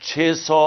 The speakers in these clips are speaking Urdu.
600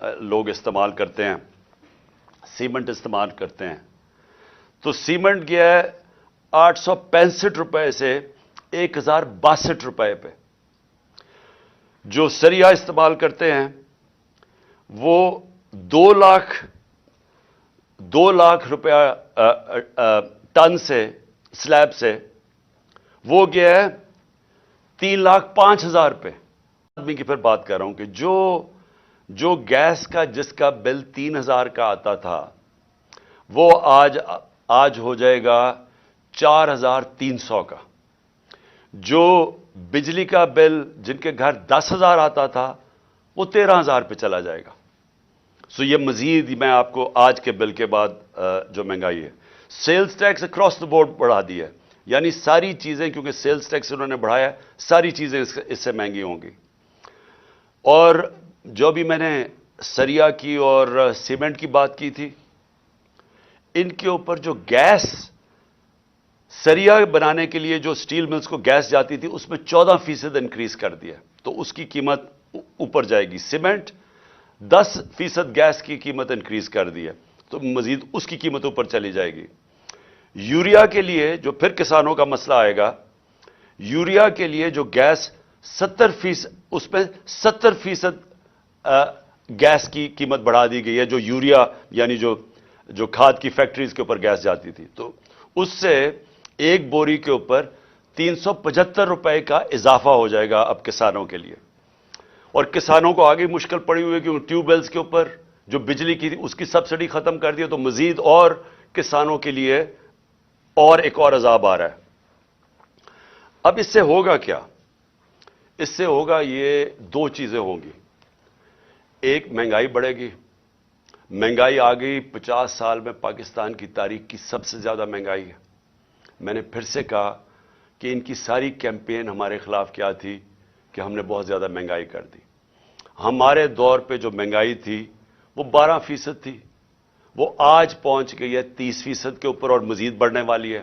لوگ استعمال کرتے ہیں، سیمنٹ استعمال کرتے ہیں، تو سیمنٹ گیا ہے 865 روپے سے 1062 روپے پہ. جو سریا استعمال کرتے ہیں وہ 2 لاکھ روپیہ ٹن سے، سلیب سے، وہ گیا ہے 3,05,000 روپے. آدمی کی پھر بات کر رہا ہوں کہ جو گیس کا جس کا بل 3,000 کا آتا تھا وہ آج ہو جائے گا 4,300 کا. جو بجلی کا بل جن کے گھر 10,000 آتا تھا وہ 13,000 پہ چلا جائے گا. سو یہ مزید میں آپ کو آج کے بل کے بعد جو مہنگائی ہے، sales tax across the board بڑھا دی ہے، یعنی ساری چیزیں، کیونکہ سیلز ٹیکس انہوں نے بڑھایا، ساری چیزیں اس سے مہنگی ہوں گی. اور جو بھی میں نے سریا کی اور سیمنٹ کی بات کی تھی، ان کے اوپر جو گیس، سریا بنانے کے لیے جو سٹیل ملز کو گیس جاتی تھی اس میں 14% انکریز کر دیا، تو اس کی قیمت اوپر جائے گی. سیمنٹ 10% گیس کی قیمت انکریز کر دی ہے تو مزید اس کی قیمت اوپر چلی جائے گی. یوریا کے لیے جو پھر کسانوں کا مسئلہ آئے گا، یوریا کے لیے جو گیس 70%، اس پہ 70% گیس کی قیمت بڑھا دی گئی ہے، جو یوریا یعنی جو کھاد کی فیکٹریز کے اوپر گیس جاتی تھی، تو اس سے ایک بوری کے اوپر 375 روپے کا اضافہ ہو جائے گا اب کسانوں کے لیے. اور کسانوں کو آگے مشکل پڑی ہوئی ہے کہ ٹیوب ویلز کے اوپر جو بجلی کی تھی اس کی سبسڈی ختم کر دی، تو مزید اور کسانوں کے لیے ایک اور عذاب آ رہا ہے. اب اس سے ہوگا کیا؟ اس سے ہوگا یہ 2 چیزیں ہوں گی. ایک، مہنگائی بڑھے گی. مہنگائی آ گئی 50 سال میں پاکستان کی تاریخ کی سب سے زیادہ مہنگائی ہے. میں نے پھر سے کہا کہ ان کی ساری کیمپین ہمارے خلاف کیا تھی کہ ہم نے بہت زیادہ مہنگائی کر دی. ہمارے دور پہ جو مہنگائی تھی وہ 12% تھی، وہ آج پہنچ گئی ہے 30% کے اوپر اور مزید بڑھنے والی ہے.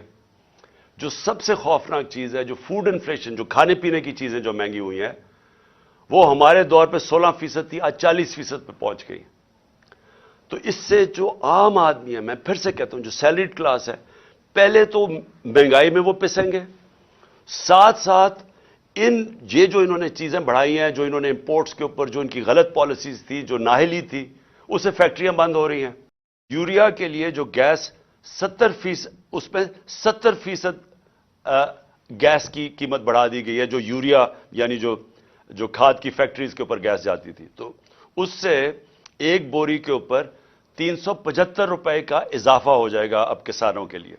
جو سب سے خوفناک چیز ہے، جو فوڈ انفلیشن، جو کھانے پینے کی چیزیں جو مہنگی ہوئی ہیں، وہ ہمارے دور پہ 16% تھی، آج 40% پہ پہنچ گئی. تو اس سے جو عام آدمی ہے، میں پھر سے کہتا ہوں جو سیلریڈ کلاس ہے، پہلے تو مہنگائی میں وہ پسیں گے، ساتھ ساتھ جو انہوں نے چیزیں بڑھائی ہیں، جو انہوں نے امپورٹس کے اوپر جو ان کی غلط پالیسیز تھی، جو نااہلی تھی، اسے فیکٹریاں بند ہو رہی ہیں. یوریا کے لیے جو گیس 70%، اس پہ 70% گیس کی قیمت بڑھا دی گئی ہے، جو یوریا یعنی جو کھاد کی فیکٹریز کے اوپر گیس جاتی تھی، تو اس سے ایک بوری کے اوپر 375 روپے کا اضافہ ہو جائے گا اب کسانوں کے لیے.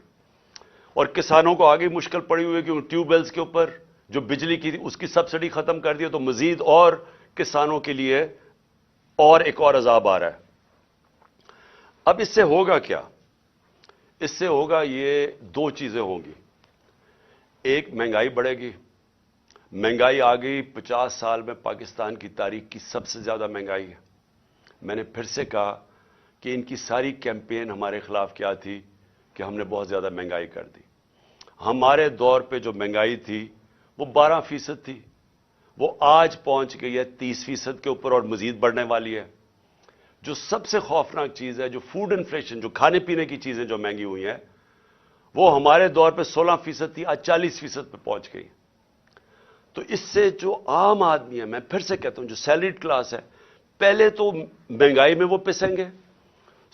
اور کسانوں کو آگے مشکل پڑی ہوئی ہے کہ ٹیوب ویلز کے اوپر جو بجلی کی تھی اس کی سبسڈی ختم کر دی، تو مزید اور کسانوں کے لیے ایک اور عذاب آ رہا ہے. اب اس سے ہوگا کیا؟ اس سے ہوگا یہ 2 چیزیں ہوں گی. ایک، مہنگائی بڑھے گی. مہنگائی آ گئی 50 سال میں پاکستان کی تاریخ کی سب سے زیادہ مہنگائی ہے. میں نے پھر سے کہا کہ ان کی ساری کیمپین ہمارے خلاف کیا تھی کہ ہم نے بہت زیادہ مہنگائی کر دی. ہمارے دور پہ جو مہنگائی تھی وہ 12% تھی، وہ آج پہنچ گئی ہے 30% کے اوپر اور مزید بڑھنے والی ہے. جو سب سے خوفناک چیز ہے، جو فوڈ انفلیشن، جو کھانے پینے کی چیزیں جو مہنگی ہوئی ہیں، وہ ہمارے دور پہ 16% تھی، آج 40% پہ پہنچ گئی. تو اس سے جو عام آدمی ہے، میں پھر سے کہتا ہوں جو سیلریڈ کلاس ہے، پہلے تو مہنگائی میں وہ پسیں گے،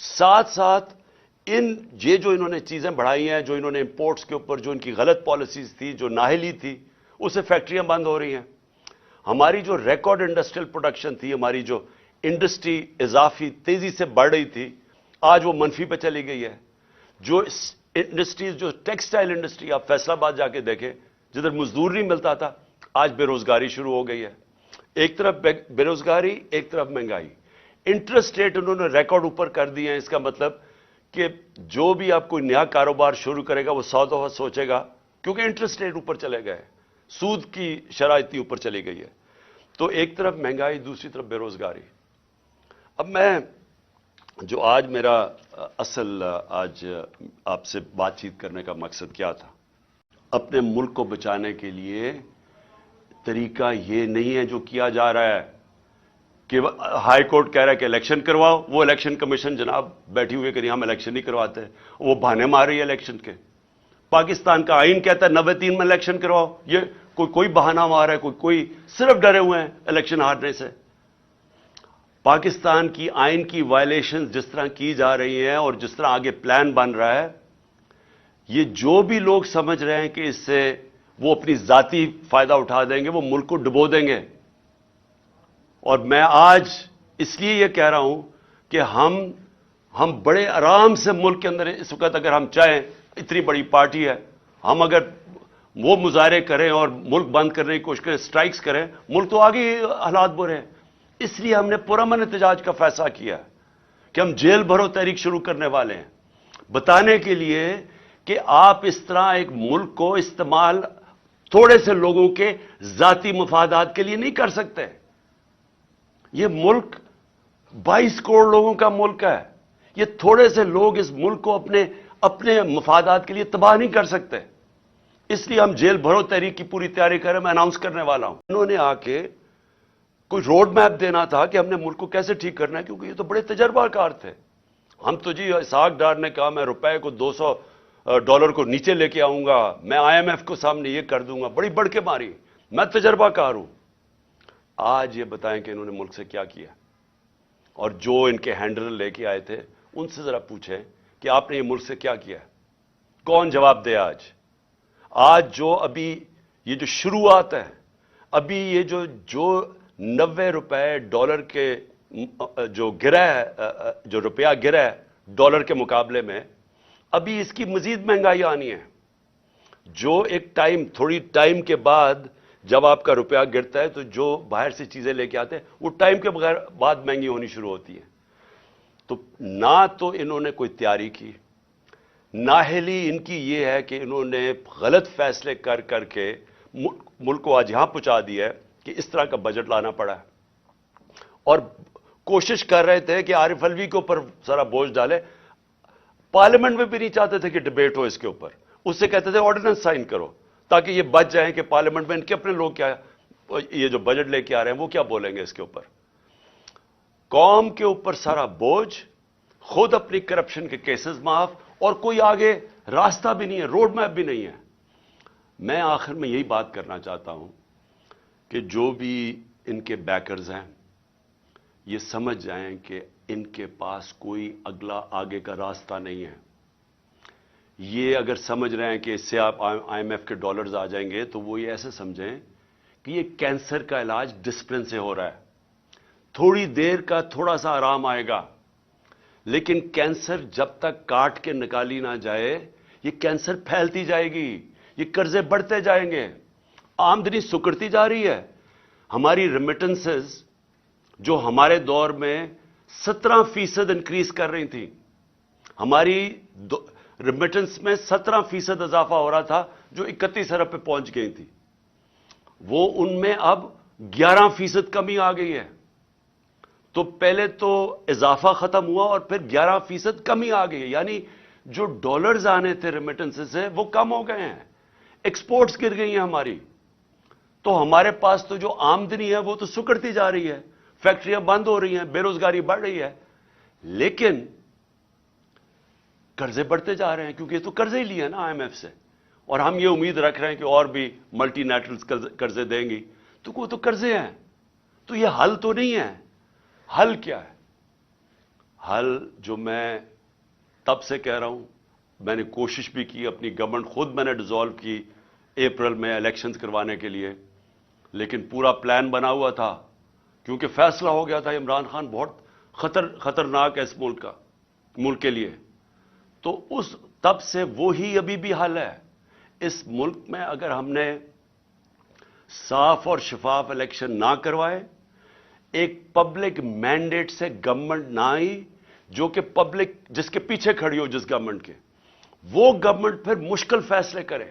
ساتھ ساتھ جو انہوں نے چیزیں بڑھائی ہیں، جو انہوں نے امپورٹس کے اوپر جو ان کی غلط پالیسیز تھی، جو نااہلی تھی، اسے فیکٹریاں بند ہو رہی ہیں. ہماری جو ریکارڈ انڈسٹریل پروڈکشن تھی، ہماری جو انڈسٹری اضافی تیزی سے بڑھ رہی تھی، آج وہ منفی پہ چلی گئی ہے. جو انڈسٹریز، جو ٹیکسٹائل انڈسٹری، آپ فیصل آباد جا کے دیکھیں، جدھر مزدور نہیں ملتا تھا، آج بے روزگاری شروع ہو گئی ہے. ایک طرف بے روزگاری، ایک طرف مہنگائی. انٹرسٹ ریٹ انہوں نے ریکارڈ اوپر کر دیے ہیں. اس کا مطلب کہ جو بھی آپ کوئی نیا کاروبار شروع کرے گا وہ 100 دفعہ سوچے گا، کیونکہ انٹرسٹ ریٹ اوپر چلے گئے، سود کی شرح اتنی اوپر چلی گئی ہے. تو ایک طرف مہنگائی، دوسری طرف بے روزگاری. اب میں جو آج میرا اصل آج آپ سے بات چیت کرنے کا مقصد کیا تھا، اپنے ملک کو بچانے کے لیے طریقہ یہ نہیں ہے جو کیا جا رہا ہے کہ ہائی کورٹ کہہ رہا ہے کہ الیکشن کرواؤ، وہ الیکشن کمیشن جناب بیٹھی ہوئی کہ ہم الیکشن نہیں کرواتے، وہ بہانے مار رہی ہے الیکشن کے۔ پاکستان کا آئین کہتا ہے 93 میں الیکشن کرواؤ، یہ کوئی بہانہ مار رہا ہے، کوئی صرف ڈرے ہوئے ہیں الیکشن ہارنے سے۔ پاکستان کی آئین کی وائلیشن جس طرح کی جا رہی ہیں اور جس طرح آگے پلان بن رہا ہے، یہ جو بھی لوگ سمجھ رہے ہیں کہ اس سے وہ اپنی ذاتی فائدہ اٹھا دیں گے، وہ ملک کو ڈبو دیں گے۔ اور میں آج اس لیے یہ کہہ رہا ہوں کہ ہم بڑے آرام سے ملک کے اندر اس وقت اگر ہم چاہیں، اتنی بڑی پارٹی ہے، ہم اگر وہ مظاہرے کریں اور ملک بند کرنے کی کوشش کریں، سٹرائکس کریں، ملک تو آگے حالات برے ہیں۔ اس لیے ہم نے پرامن احتجاج کا فیصلہ کیا کہ ہم جیل بھرو تحریک شروع کرنے والے ہیں، بتانے کے لیے کہ آپ اس طرح ایک ملک کو استعمال تھوڑے سے لوگوں کے ذاتی مفادات کے لیے نہیں کر سکتے۔ یہ ملک 22 کروڑ لوگوں کا ملک ہے، یہ تھوڑے سے لوگ اس ملک کو اپنے مفادات کے لیے تباہ نہیں کر سکتے۔ اس لیے ہم جیل بھرو تحریک کی پوری تیاری کر رہے ہیں، میں اناؤنس کرنے والا ہوں۔ انہوں نے آ کے کوئی روڈ میپ دینا تھا کہ ہم نے ملک کو کیسے ٹھیک کرنا ہے، کیونکہ یہ تو بڑے تجربہ کار تھے۔ ہم تو جی اسحاق ڈار نے کہا میں روپے کو $200 کو نیچے لے کے آؤں گا، میں IMF کو سامنے یہ کر دوں گا، بڑی بڑھ کے ماری، میں تجربہ کار ہوں۔ آج یہ بتائیں کہ انہوں نے ملک سے کیا کیا، اور جو ان کے ہینڈلر لے کے آئے تھے ان سے ذرا پوچھیں کہ آپ نے یہ ملک سے کیا کیا، کون جواب دے؟ آج جو ابھی یہ جو شروعات ہے، ابھی یہ جو $90 کے جو گرا ہے، جو روپیہ گرا ہے ڈالر کے مقابلے میں، ابھی اس کی مزید مہنگائی آنی ہے۔ جو ایک تھوڑی ٹائم کے بعد جب آپ کا روپیہ گرتا ہے تو جو باہر سے چیزیں لے کے آتے ہیں وہ ٹائم کے بعد مہنگی ہونی شروع ہوتی ہیں۔ تو نہ تو انہوں نے کوئی تیاری کی، نااہلی ان کی یہ ہے کہ انہوں نے غلط فیصلے کر کے ملک کو آج یہاں پہنچا دیا ہے کہ اس طرح کا بجٹ لانا پڑا ہے۔ اور کوشش کر رہے تھے کہ عارف الوی کے اوپر سارا بوجھ ڈالے، پارلیمنٹ میں بھی نہیں چاہتے تھے کہ ڈبیٹ ہو اس کے اوپر، اس سے کہتے تھے آرڈیننس سائن کرو تاکہ یہ بچ جائیں کہ پارلیمنٹ میں ان کے اپنے لوگ کیا یہ جو بجٹ لے کے آ رہے ہیں وہ کیا بولیں گے اس کے اوپر۔ قوم کے اوپر سارا بوجھ، خود اپنی کرپشن کے کیسز معاف، اور کوئی آگے راستہ بھی نہیں ہے، روڈ میپ بھی نہیں ہے۔ میں آخر میں یہی بات کرنا چاہتا ہوں کہ جو بھی ان کے بیکرز ہیں یہ سمجھ جائیں کہ ان کے پاس کوئی اگلا آگے کا راستہ نہیں ہے۔ یہ اگر سمجھ رہے ہیں کہ اس سے آپ IMF کے ڈالرز آ جائیں گے تو وہ یہ ایسے سمجھیں کہ یہ کینسر کا علاج ڈسپلن سے ہو رہا ہے، تھوڑی دیر کا تھوڑا سا آرام آئے گا، لیکن کینسر جب تک کاٹ کے نکالی نہ جائے یہ کینسر پھیلتی جائے گی، یہ قرضے بڑھتے جائیں گے، آمدنی سکڑتی جا رہی ہے۔ ہماری ریمیٹنسز جو ہمارے دور میں 17% انکریز کر رہی تھیں، ہماری ریمیٹنس میں 17% اضافہ ہو رہا تھا جو 31 ارب پہ پہنچ گئی تھی، وہ ان میں اب 11% کمی آ گئی ہے۔ تو پہلے تو اضافہ ختم ہوا اور پھر 11% کمی آ گئی ہے، یعنی جو ڈالرز آنے تھے ریمیٹنس سے وہ کم ہو گئے ہیں، ایکسپورٹس گر گئی ہیں ہماری۔ تو ہمارے پاس تو جو آمدنی ہے وہ تو سکڑتی جا رہی ہے، فیکٹریاں بند ہو رہی ہیں، بے روزگاری بڑھ رہی ہے، لیکن قرضے بڑھتے جا رہے ہیں کیونکہ یہ تو قرضے ہی لیے نا IMF سے، اور ہم یہ امید رکھ رہے ہیں کہ اور بھی ملٹی نیشنلز قرضے دیں گی، تو وہ تو قرضے ہیں۔ تو یہ حل تو نہیں ہے۔ حل کیا ہے؟ حل جو میں تب سے کہہ رہا ہوں، میں نے کوشش بھی کی، اپنی گورنمنٹ خود میں نے ڈیزالو کی اپریل میں الیکشنز کروانے کے لیے، لیکن پورا پلان بنا ہوا تھا کیونکہ فیصلہ ہو گیا تھا عمران خان بہت خطرناک ہے اس ملک کے لیے۔ تو تب سے وہی ابھی بھی حل ہے۔ اس ملک میں اگر ہم نے صاف اور شفاف الیکشن نہ کروائے، ایک پبلک مینڈیٹ سے گورنمنٹ نہ آئی جو کہ پبلک جس کے پیچھے کھڑی ہو جس گورنمنٹ کے، وہ گورنمنٹ پھر مشکل فیصلے کرے،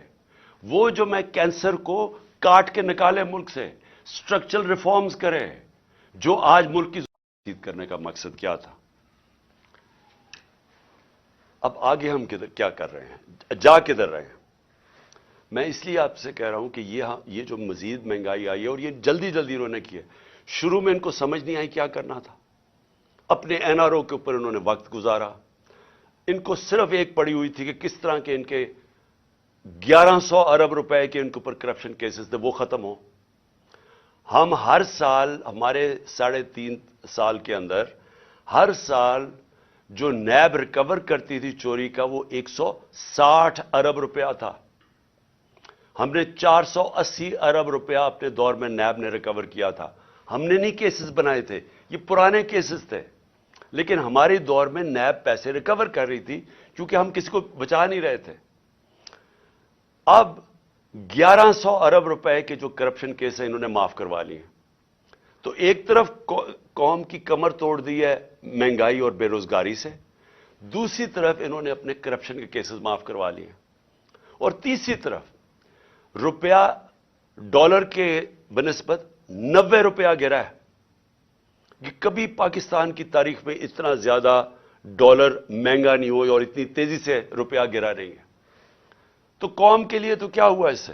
وہ جو میں کینسر کو کاٹ کے نکالے ملک سے، سٹرکچرل ریفارمز کرے، جو آج ملک کی ضرورت کرنے کا مقصد کیا تھا۔ اب آگے ہم کیا کر رہے ہیں، جا کدھر رہے ہیں؟ میں اس لیے آپ سے کہہ رہا ہوں کہ یہ جو مزید مہنگائی آئی ہے اور یہ جلدی انہوں نے کی ہے، شروع میں ان کو سمجھ نہیں آئی کیا کرنا تھا. اپنے این آر او کے اوپر انہوں نے وقت گزارا. ان کو صرف ایک پڑی ہوئی تھی کہ کس طرح کے ان کے 1100 ارب روپے کے ان کے اوپر کرپشن کیسز تھے وہ ختم ہو. ہم ہر سال ہمارے 3.5 سال کے اندر ہر سال جو نیب ریکور کرتی تھی چوری کا وہ 160 ارب روپیہ تھا. ہم نے 480 ارب روپیہ اپنے دور میں نیب نے ریکور کیا تھا. ہم نے نہیں کیسز بنائے تھے, یہ پرانے کیسز تھے, لیکن ہمارے دور میں نیب پیسے ریکور کر رہی تھی کیونکہ ہم کسی کو بچا نہیں رہے تھے. اب 1100 ارب روپے کے جو کرپشن کیس ہیں انہوں نے معاف کروا لیے. تو ایک طرف قوم کی کمر توڑ دی ہے مہنگائی اور بے روزگاری سے, دوسری طرف انہوں نے اپنے کرپشن کے کیسز معاف کروا لیے, اور تیسری طرف روپیہ ڈالر کے بنسبت 90 روپیہ گرا ہے. کہ کبھی پاکستان کی تاریخ میں اتنا زیادہ ڈالر مہنگا نہیں ہوئی اور اتنی تیزی سے روپیہ گرا نہیں ہے. تو قوم کے لیے تو کیا ہوا اس سے؟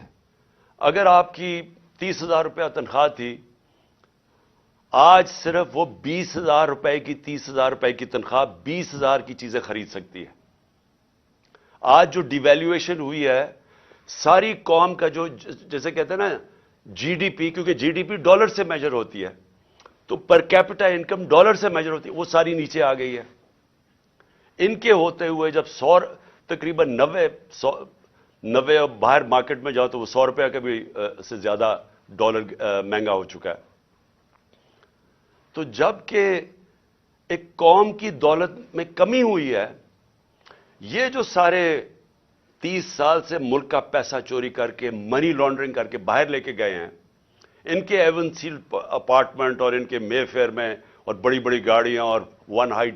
اگر آپ کی 30,000 روپیہ تنخواہ تھی, آج صرف وہ 20,000 روپے کی 30,000 روپے کی تنخواہ 20,000 کی چیزیں خرید سکتی ہے. آج جو ڈی ویلیویشن ہوئی ہے ساری قوم کا, جو جیسے کہتے ہیں نا جی ڈی پی, کیونکہ جی ڈی پی ڈالر سے میجر ہوتی ہے تو پر کیپٹا انکم ڈالر سے میجر ہوتی ہے, وہ ساری نیچے آ گئی ہے. ان کے ہوتے ہوئے جب تقریباً 90 باہر مارکیٹ میں جاؤ تو وہ 100 روپیہ کا بھی سے زیادہ ڈالر مہنگا ہو چکا ہے. تو جب کہ ایک قوم کی دولت میں کمی ہوئی ہے, یہ جو سارے 30 سال سے ملک کا پیسہ چوری کر کے منی لانڈرنگ کر کے باہر لے کے گئے ہیں, ان کے ایون سیل اپارٹمنٹ اور ان کے مے فیئر میں اور بڑی بڑی گاڑیاں اور 1 ہائی